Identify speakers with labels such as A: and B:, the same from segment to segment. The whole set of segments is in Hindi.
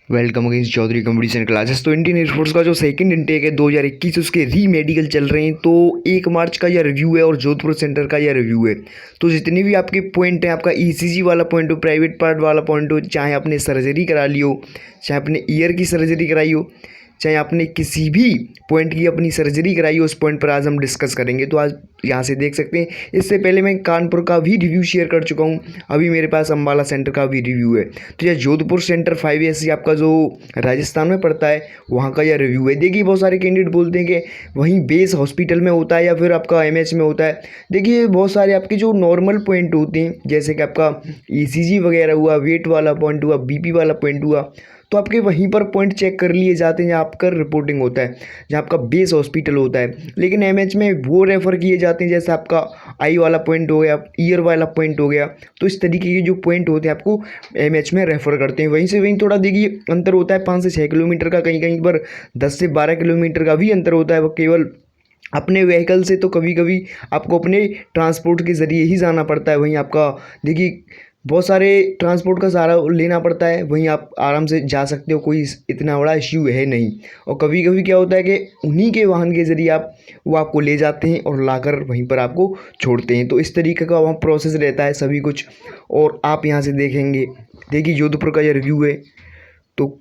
A: Welcome against Chaudhary competition classes. तो इंडियन एयरफोर्स का जो सेकंड इनटेक है 2021 उसके री मेडिकल चल रहे हैं। तो 1 मार्च का यह रिव्यू है और जोधपुर सेंटर का यह रिव्यू है। तो जितने भी आपके पॉइंट हैं, आपका ईसीजी वाला पॉइंट हो, प्राइवेट पार्ट वाला पॉइंट हो, चाहे आपने सर्जरी करा ली हो, चाहे आपने ईयर की सर्जरी कराई हो, चाहे आपने किसी भी पॉइंट की अपनी सर्जरी कराई हो, उस पॉइंट पर आज हम डिस्कस करेंगे। तो आज यहाँ से देख सकते हैं, इससे पहले मैं कानपुर का भी रिव्यू शेयर कर चुका हूँ। अभी मेरे पास अम्बाला सेंटर का भी रिव्यू है। तो यह जोधपुर सेंटर 5 आपका जो राजस्थान में पड़ता है वहाँ का यह रिव्यू है। देखिए, बहुत सारे कैंडिडेट बोलते हैं कि वहीं बेस हॉस्पिटल में होता है या फिर आपका एमएच में होता है। देखिए, बहुत सारे आपके जो नॉर्मल पॉइंट होते हैं, जैसे कि आपका ईसीजी वगैरह हुआ, वेट वाला पॉइंट हुआ, बीपी वाला पॉइंट हुआ, तो आपके वहीं पर पॉइंट चेक कर लिए जाते हैं जहाँ आपका रिपोर्टिंग होता है, जहाँ आपका बेस हॉस्पिटल होता है। लेकिन एमएच में वो रेफ़र किए जाते हैं, जैसे आपका आई वाला पॉइंट हो गया, ईयर वाला पॉइंट हो गया। तो इस तरीके के जो पॉइंट होते हैं आपको एमएच में रेफ़र करते हैं। वहीं से वहीं थोड़ा देखिए अंतर होता है, 5 से 6 किलोमीटर का, कहीं कहीं पर 10 से 12 किलोमीटर का भी अंतर होता है। वो केवल अपने व्हीकल से तो कभी कभी आपको अपने ट्रांसपोर्ट के ज़रिए ही जाना पड़ता है। वहीं आपका देखिए बहुत सारे ट्रांसपोर्ट का सहारा लेना पड़ता है, वहीं आप आराम से जा सकते हो, कोई इतना बड़ा इश्यू है नहीं। और कभी कभी क्या होता है कि उन्हीं के वाहन के ज़रिए वो आपको ले जाते हैं और लाकर वहीं पर आपको छोड़ते हैं। तो इस तरीके का वहाँ प्रोसेस रहता है सभी कुछ। और आप यहाँ से देखेंगे, देखिए जोधपुर का ये रिव्यू है। तो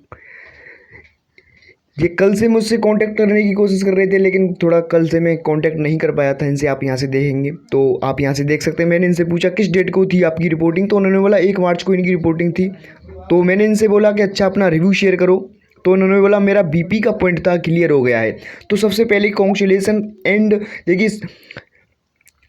A: ये कल से मुझसे कांटेक्ट करने की कोशिश कर रहे थे, लेकिन थोड़ा कल से मैं कांटेक्ट नहीं कर पाया था इनसे। आप यहाँ से देखेंगे तो आप यहाँ से देख सकते हैं, मैंने इनसे पूछा किस डेट को थी आपकी रिपोर्टिंग, तो उन्होंने बोला 1 मार्च को इनकी रिपोर्टिंग थी। तो मैंने इनसे बोला कि अच्छा अपना रिव्यू शेयर करो, तो उन्होंने बोला मेरा बीपी का पॉइंट था, क्लियर हो गया है। तो सबसे पहले कॉन्ग्रेचुलेसन। एंड देखिए,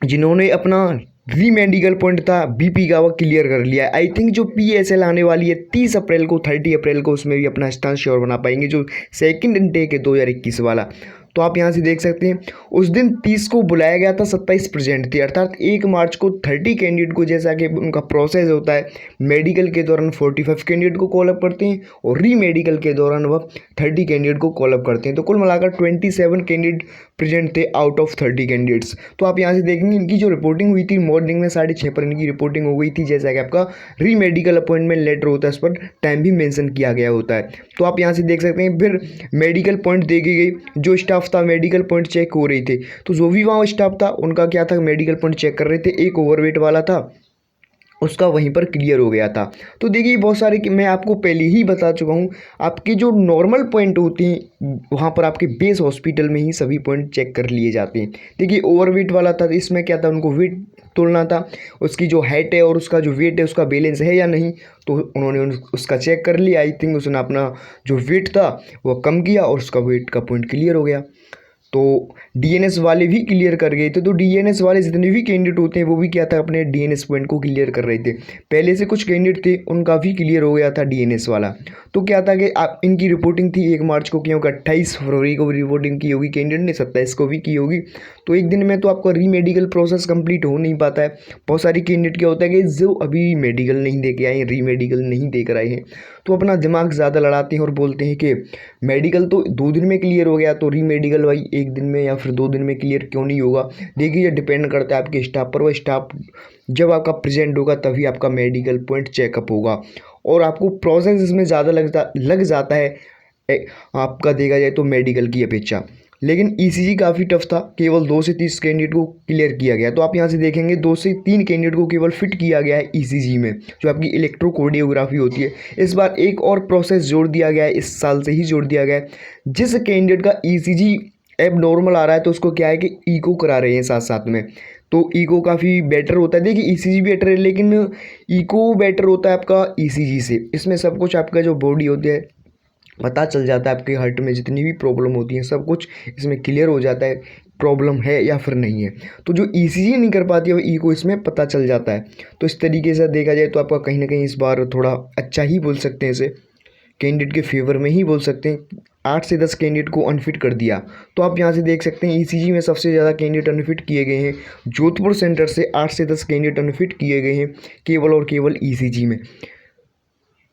A: जिन्होंने अपना री मेडिकल पॉइंट था बीपी का, वो क्लियर कर लिया है। आई थिंक जो पीएसएल आने वाली है 30 अप्रैल को, 30 अप्रैल को, उसमें भी अपना स्थान श्योर बना पाएंगे, जो सेकंड इनटेक है 2021 वाला। तो आप यहाँ से देख सकते हैं उस दिन 30 को बुलाया गया था, 27 प्रेजेंट थे। अर्थात 1 मार्च को 30 कैंडिडेट को, जैसा कि उनका प्रोसेस होता है, मेडिकल के दौरान 45 कैंडिडेट को कॉलअप करते हैं और री मेडिकल के दौरान वह 30 कैंडिडेट को कॉलअप करते हैं। तो कुल मिलाकर 27 कैंडिडेट प्रेजेंट थे आउट ऑफ 30 कैंडिडेट्स। तो आप यहाँ से देखेंगे इनकी जो रिपोर्टिंग हुई थी मॉर्निंग में 6:30 पर इनकी रिपोर्टिंग हो गई थी। जैसा कि आपका री मेडिकल अपॉइंटमेंट लेटर होता है, उस पर टाइम भी मेंशन किया गया होता है। तो आप यहाँ से देख सकते हैं फिर मेडिकल पॉइंट देखी गई, जो स्टाफ था मेडिकल पॉइंट चेक हो रही थी। तो जो भी वहाँ स्टाफ था उनका क्या था, मेडिकल पॉइंट चेक कर रहे थे। एक ओवरवेट वाला था, उसका वहीं पर क्लियर हो गया था। तो देखिए बहुत सारे कि मैं आपको पहले ही बता चुका हूँ, आपके जो नॉर्मल पॉइंट होते हैं वहाँ पर आपके बेस हॉस्पिटल में ही सभी पॉइंट चेक कर लिए जाते हैं। देखिए ओवरवेट वाला था, इसमें क्या था, उनको वेट तोलना था, उसकी जो हाइट है और उसका जो वेट है उसका बैलेंस है या नहीं। तो उन्होंने उसका चेक कर लिया। आई थिंक उसने अपना जो वेट था वो कम किया और उसका वेट का पॉइंट क्लियर हो गया। तो डीएनएस वाले भी क्लियर कर गए थे। तो डीएनएस वाले जितने भी कैंडिडेट होते हैं वो भी क्या था, अपने डीएनएस पॉइंट को क्लियर कर रहे थे। पहले से कुछ कैंडिडेट थे उनका भी क्लियर हो गया था डीएनएस वाला। तो क्या था कि आप इनकी रिपोर्टिंग थी 1 मार्च को की होगी, 28 फरवरी को रिपोर्टिंग की होगी कैंडिडेट ने, 27 को भी की होगी। तो एक दिन में तो आपका री मेडिकल प्रोसेस कंप्लीट हो नहीं पाता है। बहुत सारी कैंडिडेट क्या होता है कि जो अभी मेडिकल नहीं दे के आए हैं, री मेडिकल नहीं दे कर आए हैं, तो अपना दिमाग ज़्यादा लड़ाते हैं और बोलते हैं कि मेडिकल तो 2 दिन में क्लियर हो गया, तो री मेडिकल भाई 1 दिन में या फिर 2 दिन में क्लियर क्यों नहीं होगा। देखिए ये डिपेंड करता है आपके स्टाफ पर। वह स्टाफ जब आपका प्रेजेंट होगा तभी आपका मेडिकल पॉइंट चेकअप होगा, और आपको प्रोसेस इसमें ज़्यादा लग जाता है आपका देखा जाए तो मेडिकल की अपेक्षा। लेकिन ईसीजी काफ़ी टफ था, केवल 2 से 30 कैंडिडेट को क्लियर किया गया। तो आप यहाँ से देखेंगे 2 से 3 कैंडिडेट को केवल फिट किया गया है ईसीजी में, जो आपकी इलेक्ट्रोकार्डियोग्राफी होती है। इस बार एक और प्रोसेस जोड़ दिया गया है, इस साल से ही जोड़ दिया गया है। जिस कैंडिडेट का ईसीजी एब नॉर्मल आ रहा है तो उसको क्या है कि ईको करा रहे हैं साथ साथ में। तो ईको काफ़ी बेटर होता है। देखिए ईसीजी भी बेटर है, लेकिन ईको बेटर होता है आपका ईसीजी से। इसमें सब कुछ आपका जो बॉडी होती है पता चल जाता है, आपके हार्ट में जितनी भी प्रॉब्लम होती है सब कुछ इसमें क्लियर हो जाता है, प्रॉब्लम है या फिर नहीं है। तो जो ईसीजी नहीं कर पाती है वो ईको इसमें पता चल जाता है। तो इस तरीके से देखा जाए तो आपका कहीं ना कहीं इस बार थोड़ा अच्छा ही बोल सकते हैं, इसे कैंडिडेट के फेवर में ही बोल सकते हैं। 8 से 10 कैंडिडेट को अनफिट कर दिया। तो आप यहाँ से देख सकते हैं ईसीजी में सबसे ज़्यादा कैंडिडेट अनफिट किए गए हैं जोधपुर सेंटर से। 8 से 10 कैंडिडेट अनफिट किए गए हैं केवल और केवल ईसीजी में।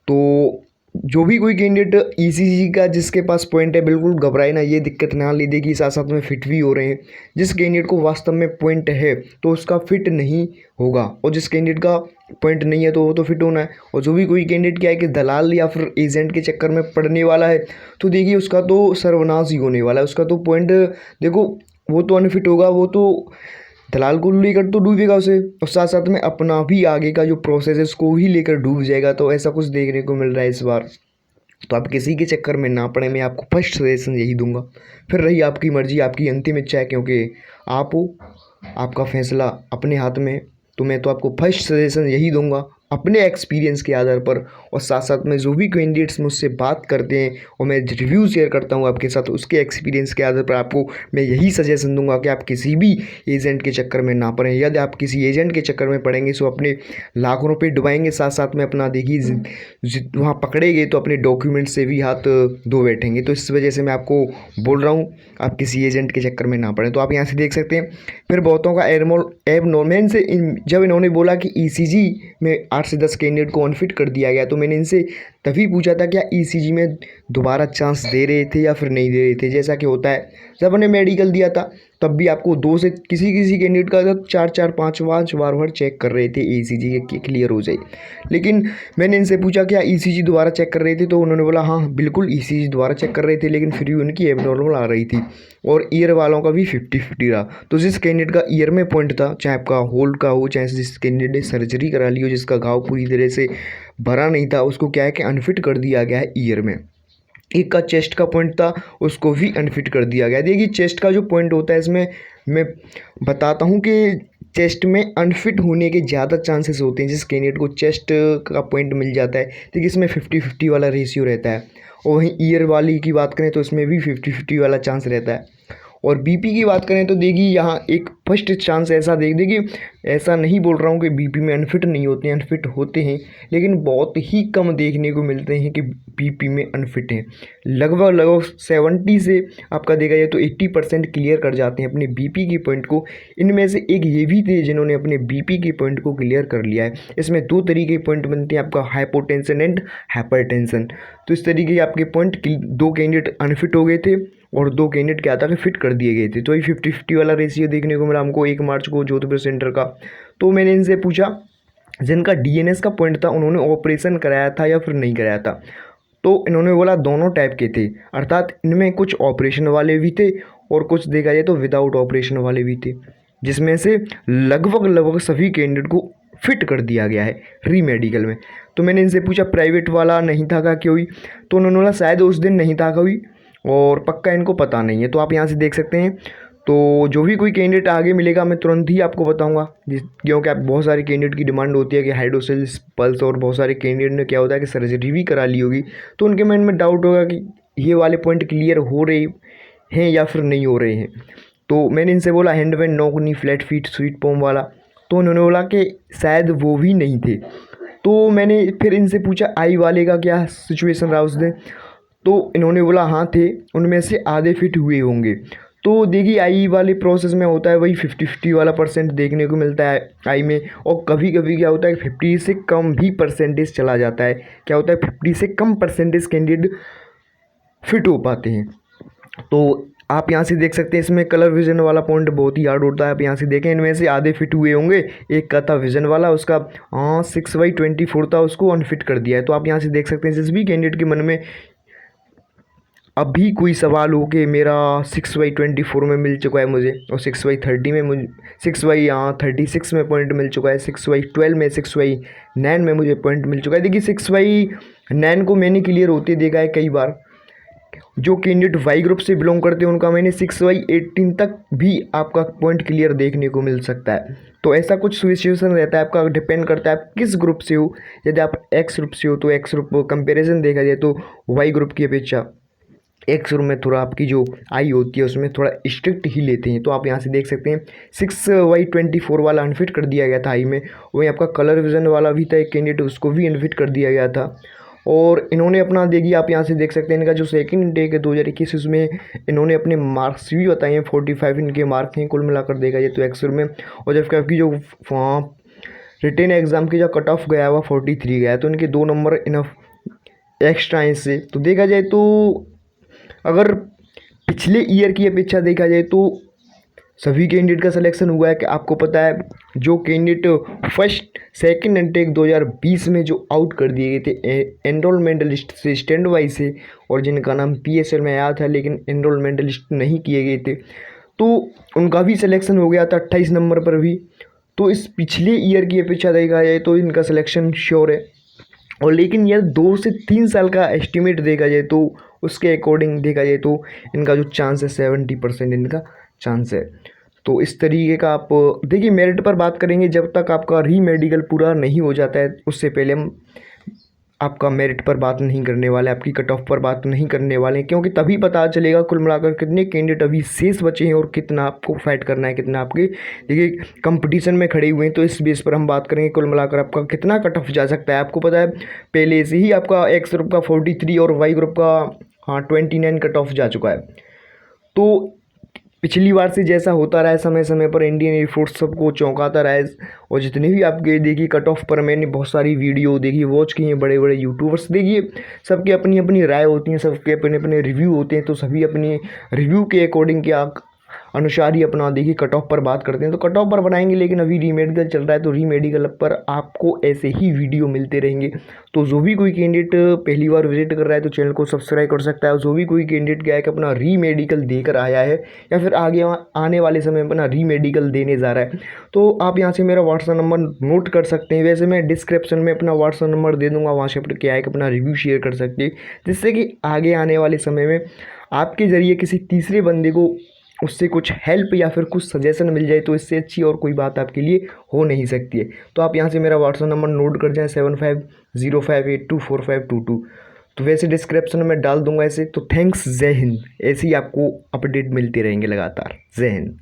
A: तो जो भी कोई कैंडिडेट ईसीजी का जिसके पास पॉइंट है, बिल्कुल घबराए ना, ये दिक्कत ना ले दे कि साथ साथ में फिट भी हो रहे हैं। जिस कैंडिडेट को वास्तव में पॉइंट है तो उसका फिट नहीं होगा, और जिस कैंडिडेट का पॉइंट नहीं है तो वो तो फिट होना है। और जो भी कोई कैंडिडेट क्या है कि दलाल या फिर एजेंट के चक्कर में पड़ने वाला है तो देखिए उसका तो सर्वनाश ही होने वाला है। उसका तो पॉइंट देखो वो तो अनफिट होगा, वो तो दलाल को लेकर तो डूबेगा उसे, और साथ साथ में अपना भी आगे का जो प्रोसेस है उसको ही लेकर डूब जाएगा। तो ऐसा कुछ देखने को मिल रहा है इस बार। तो आप किसी के चक्कर में ना पड़े, मैं आपको फर्स्ट सजेशन यही दूंगा। फिर रही आपकी मर्जी, आपकी अंतिम इच्छा है, क्योंकि आप हो, आपका फैसला अपने हाथ में है। तो मैं तो आपको फर्स्ट सजेशन यही दूंगा अपने एक्सपीरियंस के आधार पर, और साथ साथ में जो भी कैंडिडेट्स मुझसे बात करते हैं और मैं रिव्यू शेयर करता हूँ आपके साथ, उसके एक्सपीरियंस के आधार पर आपको मैं यही सजेशन दूंगा कि आप किसी भी एजेंट के चक्कर में ना पड़ें। यदि आप किसी एजेंट के चक्कर में पड़ेंगे तो अपने लाखों रुपये डुबाएंगे, साथ साथ में अपना देखिए वहाँ पकड़ेंगे तो अपने डॉक्यूमेंट से भी हाथ धो बैठेंगे। तो इस वजह से मैं आपको बोल रहा हूँ आप किसी एजेंट के चक्कर में ना पड़ें। तो आप यहाँ से देख सकते हैं। फिर बहुतों का एबनॉर्मल से जब इन्होंने बोला कि ईसीजी में 8 से 10 कैंडिडेट को अनफिट कर दिया गया, तो मैंने इनसे तभी पूछा था क्या ईसीजी में दोबारा चांस दे रहे थे या फिर नहीं दे रहे थे। जैसा कि होता है जब हमने मेडिकल दिया था तब भी आपको 2 से किसी किसी कैंडिडेट का 4 5 बार चेक कर रहे थे ईसीजी के क्लियर हो जाए। लेकिन मैंने इनसे पूछा क्या ईसीजी दोबारा चेक कर रहे थे, तो उन्होंने बोला हाँ बिल्कुल ईसीजी दोबारा चेक कर रहे थे, लेकिन फिर भी उनकी एबनॉर्मल आ रही थी। और ईयर वालों का भी 50-50 रहा। तो जिस कैंडिडेट का ईयर में पॉइंट था, चाहे आपका होल्ड का हो, चाहे जिस कैंडिडेट ने सर्जरी करा ली हो, जिसका घाव पूरी तरह से भरा नहीं था, उसको क्या है कि अनफिट कर दिया गया है ईयर में। एक का चेस्ट का पॉइंट था, उसको भी अनफिट कर दिया गया। देखिए चेस्ट का जो पॉइंट होता है इसमें मैं बताता हूँ कि चेस्ट में अनफिट होने के ज़्यादा चांसेस होते हैं जिस कैंडिडेट को चेस्ट का पॉइंट मिल जाता है। देखिए इसमें 50-50 वाला रेशियो रहता है। और वहीं ईयर वाली की बात करें तो इसमें भी 50-50 वाला चांस रहता है। और बीपी की बात करें तो देखिए यहाँ एक फर्स्ट चांस ऐसा देखिए, ऐसा नहीं बोल रहा हूँ कि बीपी में अनफिट नहीं होते हैं, अनफिट होते हैं, लेकिन बहुत ही कम देखने को मिलते हैं कि बीपी में अनफिट हैं। लगभग 70 से आपका देखा जाए तो 80% क्लियर कर जाते हैं अपने बीपी की पॉइंट को। इनमें से एक ये भी थे जिन्होंने अपने बीपी के पॉइंट को क्लियर कर लिया है। इसमें 2 तरीके के पॉइंट बनते हैं, आपका हाइपोटेंशन एंड हाइपरटेंशन। तो इस तरीके के आपके पॉइंट 2 कैंडिडेट अनफिट हो गए थे और 2 कैंडिडेट क्या था कि फिट कर दिए गए थे। तो ये 50-50 वाला रेशियो देखने को मिला हमको 1 मार्च को जोधपुर सेंटर का। तो मैंने इनसे पूछा जिनका डीएनएस का पॉइंट था उन्होंने ऑपरेशन कराया था या फिर नहीं कराया था, तो इन्होंने बोला दोनों टाइप के थे, अर्थात इनमें कुछ ऑपरेशन वाले भी थे और कुछ देखा जाए तो विदाउट ऑपरेशन वाले भी थे, जिसमें से लगभग सभी कैंडिडेट को फिट कर दिया गया है री मेडिकल में। तो मैंने इनसे पूछा प्राइवेट वाला नहीं था क्या कोई, तो उन्होंने बोला शायद उस दिन नहीं था कोई और पक्का इनको पता नहीं है। तो आप यहाँ से देख सकते हैं। तो जो भी कोई कैंडिडेट आगे मिलेगा मैं तुरंत ही आपको बताऊंगा, क्योंकि आप बहुत सारे कैंडिडेट की डिमांड होती है कि हाइड्रोसेल्स पल्स, और बहुत सारे कैंडिडेट ने क्या होता है कि सर्जरी भी करा ली होगी, तो उनके माइंड में डाउट होगा कि ये वाले पॉइंट क्लियर हो रहे हैं या फिर नहीं हो रहे हैं। तो मैंने इनसे बोला हैंड वेंड knock knee flat feet sweet pome वाला, तो उन्होंने बोला कि शायद वो भी नहीं थे। तो मैंने फिर इनसे पूछा आई वाले का क्या सिचुएशन रहा उस दिन, तो इन्होंने बोला हाँ थे, उनमें से आधे फिट हुए होंगे। तो देखिए आई वाले प्रोसेस में होता है वही 50-50 वाला परसेंट देखने को मिलता है आई में, और कभी कभी क्या होता है 50 से कम भी परसेंटेज चला जाता है। क्या होता है 50 से कम परसेंटेज कैंडिडेट फिट हो पाते हैं। तो आप यहाँ से देख सकते हैं इसमें कलर विजन वाला पॉइंट बहुत ही हार्ड होता है। आप यहाँ से देखें इनमें से आधे फिट हुए होंगे, एक का था विजन वाला, उसका 6/24 था, उसको अनफिट कर दिया है। तो आप यहाँ से देख सकते हैं जिस भी कैंडिडेट के मन में अभी कोई सवाल हो कि मेरा 6/24 में मिल चुका है मुझे, और 6/30 में मुझे 6/36 में पॉइंट मिल चुका है, 6/12 में 6/9 में मुझे पॉइंट मिल चुका है। देखिए 6/9 को मैंने क्लियर होते देखा है कई बार। जो कैंडिडेट वाई ग्रुप से बिलोंग करते हैं उनका मैंने 6/18 तक भी आपका पॉइंट क्लियर देखने को मिल सकता है। तो ऐसा कुछ सिचुएशन रहता है, आपका डिपेंड करता है आप किस ग्रुप से हो। यदि आप एक्स ग्रुप से हो तो एक्स ग्रुप कंपेरिजन देखा जाए तो वाई ग्रुप की अपेक्षा एक्स ग्रुप में थोड़ा आपकी जो आई होती है उसमें थोड़ा स्ट्रिक्ट ही लेते हैं। तो आप यहाँ से देख सकते हैं 6/24 वाला अनफिट कर दिया गया था आई में। वहीं आपका कलर विजन वाला भी था एक कैंडिडेट, उसको भी अनफिट कर दिया गया था। और इन्होंने अपना देखिए आप यहाँ से देख सकते हैं इनका जो सेकंड इनटेक है 2021, उसमें इन्होंने अपने मार्क्स भी बताए हैं। 45 इनके मार्क हैं कुल मिलाकर देखा जाए तो एक्स में। और जबकि आपकी जो रिटेन एग्ज़ाम की जो कट ऑफ गया हुआ 43 गया, तो इनके 2 नंबर इनफ एक्स्ट्रा हैं इससे। तो देखा जाए तो अगर पिछले ईयर की अपेक्षा देखा जाए तो सभी कैंडिडेट का सिलेक्शन हुआ है कि आपको पता है जो कैंडिडेट फर्स्ट सेकंड इनटेक 2020 में जो आउट कर दिए गए थे एनरोलमेंट लिस्ट से स्टैंड वाइज से, और जिनका नाम PSL में आया था लेकिन एनरोलमेंट लिस्ट नहीं किए गए थे, तो उनका भी सिलेक्शन हो गया था 28 नंबर पर भी। तो इस पिछले ईयर की अपेक्षा देखा जाए तो इनका सिलेक्शन श्योर है। और लेकिन यह 2 से 3 साल का एस्टिमेट देखा जाए तो उसके अकॉर्डिंग देखा जाए तो इनका जो चांस है 70% इनका चांस है। तो इस तरीके का आप देखिए, मेरिट पर बात करेंगे जब तक आपका री मेडिकल पूरा नहीं हो जाता है उससे पहले हम आपका मेरिट पर बात नहीं करने वाले, आपकी कट ऑफ पर बात नहीं करने वाले हैं, क्योंकि तभी पता चलेगा कुल मिलाकर कितने कैंडिडेट अभी शेष बचे हैं और कितना आपको फाइट करना है, कितना आपके देखिए कंपटीशन में खड़े हुए हैं। तो इस बेस पर हम बात करेंगे कुल मिलाकर आपका कितना कट ऑफ जा सकता है। आपको पता है पहले से ही आपका एक्स ग्रुप का 43 और वाई ग्रुप का 29 कट ऑफ जा चुका है। तो पिछली बार से जैसा होता रहा है समय समय पर इंडियन एयरफोर्स सबको चौंकाता रहा है, और जितने भी आपके देखिए कट ऑफ पर मैंने बहुत सारी वीडियो देखी, वॉच की हैं, बड़े बड़े यूट्यूबर्स देखिए सबके अपनी अपनी राय होती हैं, सबके अपने अपने रिव्यू होते हैं। तो सभी अपने रिव्यू के अकॉर्डिंग क्या अनुसार ही अपना देखिए कट ऑफ पर बात करते हैं। तो कट ऑफ पर बनाएंगे, लेकिन अभी रीमेडिकल चल रहा है तो रीमेडिकल पर आपको ऐसे ही वीडियो मिलते रहेंगे। तो जो भी कोई कैंडिडेट पहली बार विजिट कर रहा है तो चैनल को सब्सक्राइब कर सकता है। जो भी कोई कैंडिडेट क्या है कि अपना रीमेडिकल देकर आया है या फिर आगे आने वाले समय में अपना रीमेडिकल देने जा रहा है, तो आप यहाँ से मेरा व्हाट्सअप नंबर नोट कर सकते हैं। वैसे मैं डिस्क्रिप्शन में अपना व्हाट्सअप नंबर दे दूँगा, वहाँ से अपना क्या है कि अपना रिव्यू शेयर कर सकते हैं, जिससे कि आगे आने वाले समय में आपके ज़रिए किसी तीसरे बंदे को उससे कुछ हेल्प या फिर कुछ सजेशन मिल जाए। तो इससे अच्छी और कोई बात आपके लिए हो नहीं सकती है। तो आप यहाँ से मेरा व्हाट्सअप नंबर नोट कर जाएं 7505824522। तो वैसे डिस्क्रिप्शन में डाल दूंगा ऐसे। तो थैंक्स, जय हिंद। ऐसे ही आपको अपडेट मिलते रहेंगे लगातार। जय हिंद।